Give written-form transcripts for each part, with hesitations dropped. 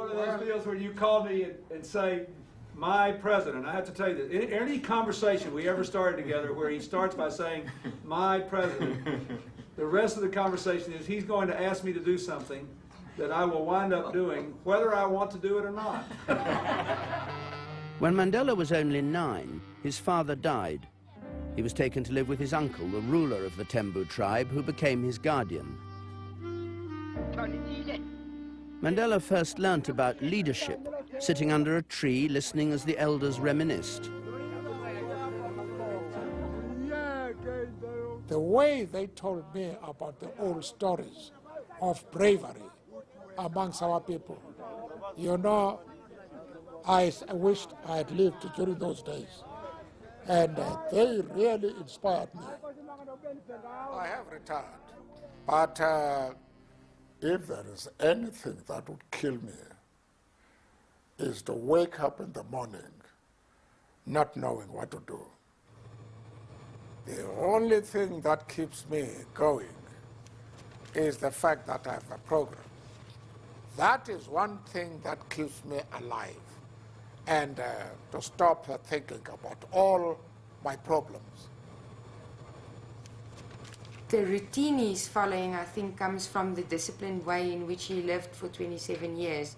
one of those deals where you call me and say, my president. I have to tell you that any conversation we ever started together where he starts by saying, my president, the rest of the conversation is he's going to ask me to do something that I will wind up doing, whether I want to do it or not. When Mandela was only 9, his father died. He was taken to live with his uncle, the ruler of the Tembu tribe, who became his guardian. Mandela first learnt about leadership, sitting under a tree, listening as the elders reminisced. The way they told me about the old stories of bravery amongst our people, you know, I wished I had lived during those days. And they really inspired me. I have retired, but if there is anything that would kill me, is to wake up in the morning not knowing what to do. The only thing that keeps me going is the fact that I have a program. That is one thing that keeps me alive, and to stop thinking about all my problems. The routine he's following, I think, comes from the disciplined way in which he lived for 27 years.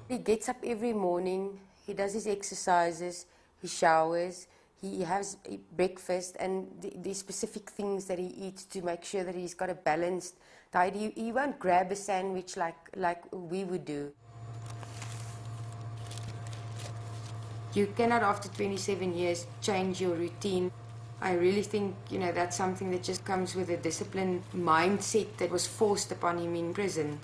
He gets up every morning, he does his exercises, he showers, he has breakfast, and the specific things that he eats to make sure that he's got a balanced diet. He won't grab a sandwich like we would do. You cannot, after 27 years, change your routine. I really think, you know, that's something that just comes with a disciplined mindset that was forced upon him in prison.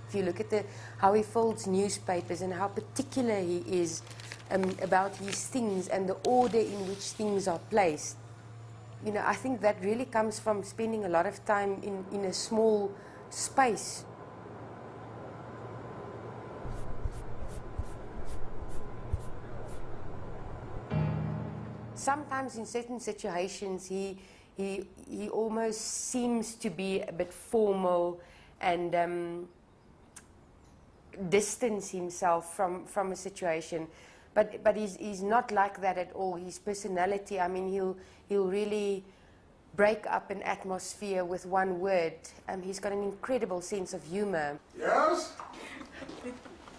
If you look at how he folds newspapers and how particular he is about his things and the order in which things are placed, you know, I think that really comes from spending a lot of time in a small space. Sometimes in certain situations he almost seems to be a bit formal and distance himself from a situation, but he's not like that at all. His personality, I mean, he'll really break up an atmosphere with one word. He's got an incredible sense of humor. Yes?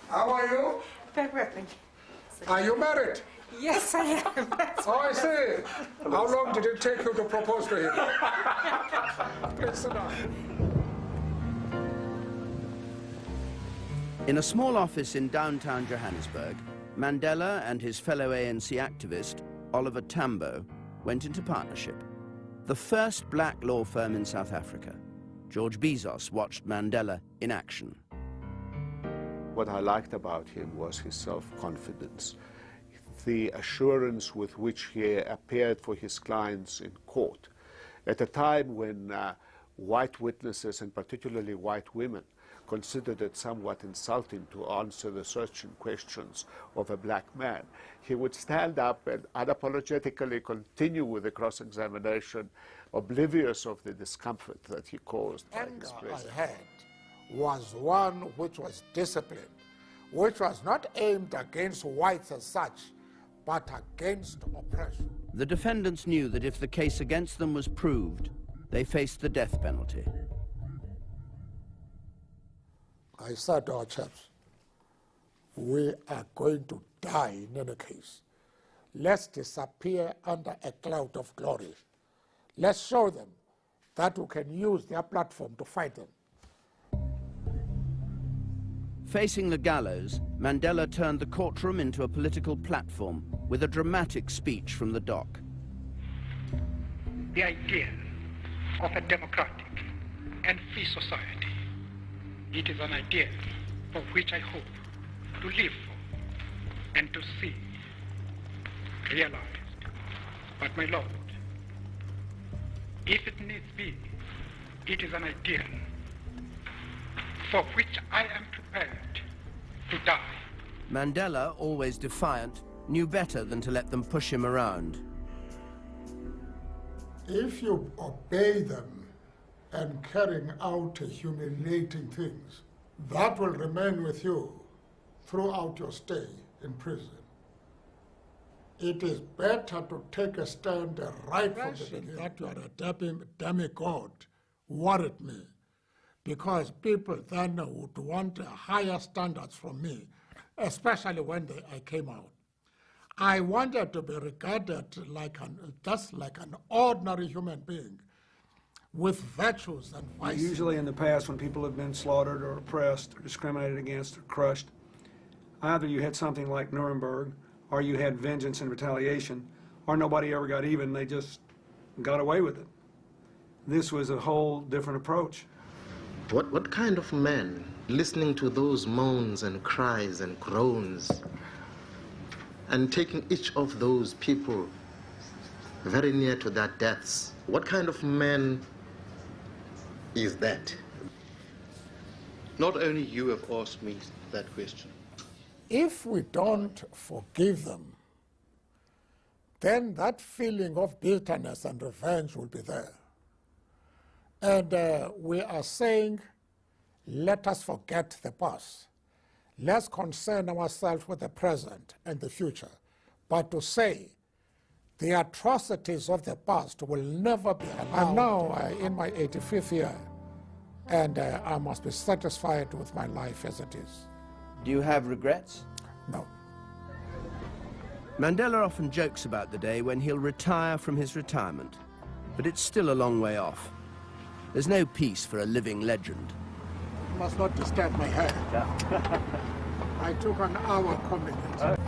How are you? Very well, thank you. Are you married? Yes, I am. Oh, I see. How long did it take you to propose to him? Please sit down. In a small office in downtown Johannesburg, Mandela and his fellow ANC activist, Oliver Tambo, went into partnership. The first black law firm in South Africa. George Bezos watched Mandela in action. What I liked about him was his self-confidence, the assurance with which he appeared for his clients in court at a time when white witnesses, and particularly white women, considered it somewhat insulting to answer the searching questions of a black man. He would stand up and unapologetically continue with the cross-examination, oblivious of the discomfort that he caused by his presence. I had was one which was disciplined, which was not aimed against whites as such, but against oppression. The defendants knew that if the case against them was proved, they faced the death penalty. I said to our chaps, we are going to die in any case. Let's disappear under a cloud of glory. Let's show them that we can use their platform to fight them. Facing the gallows, Mandela turned the courtroom into a political platform with a dramatic speech from the dock. The idea of a democratic and free society, it is an idea for which I hope to live for and to see realized. But my Lord, if it needs be, it is an ideal for which I am prepared to die. Mandela, always defiant, knew better than to let them push him around. If you obey them and carrying out humiliating things, that will remain with you throughout your stay in prison. It is better to take a stand right from the beginning. That you are a demigod worried me, because people then would want higher standards from me, especially when I came out. I wanted to be regarded just like an ordinary human being with virtues and vices. Usually in the past, when people have been slaughtered or oppressed or discriminated against or crushed, either you had something like Nuremberg, or you had vengeance and retaliation, or nobody ever got even, they just got away with it. This was a whole different approach. What kind of man, listening to those moans and cries and groans, and taking each of those people very near to their deaths, what kind of man is that? Not only you have asked me that question. If we don't forgive them, then that feeling of bitterness and revenge will be there. And we are saying, let us forget the past. Let's concern ourselves with the present and the future. But to say the atrocities of the past will never be allowed. I'm now in my 85th year, and I must be satisfied with my life as it is. Do you have regrets? No. Mandela often jokes about the day when he'll retire from his retirement, but it's still a long way off. There's no peace for a living legend. You must not disturb my hair. I took an hour combing it.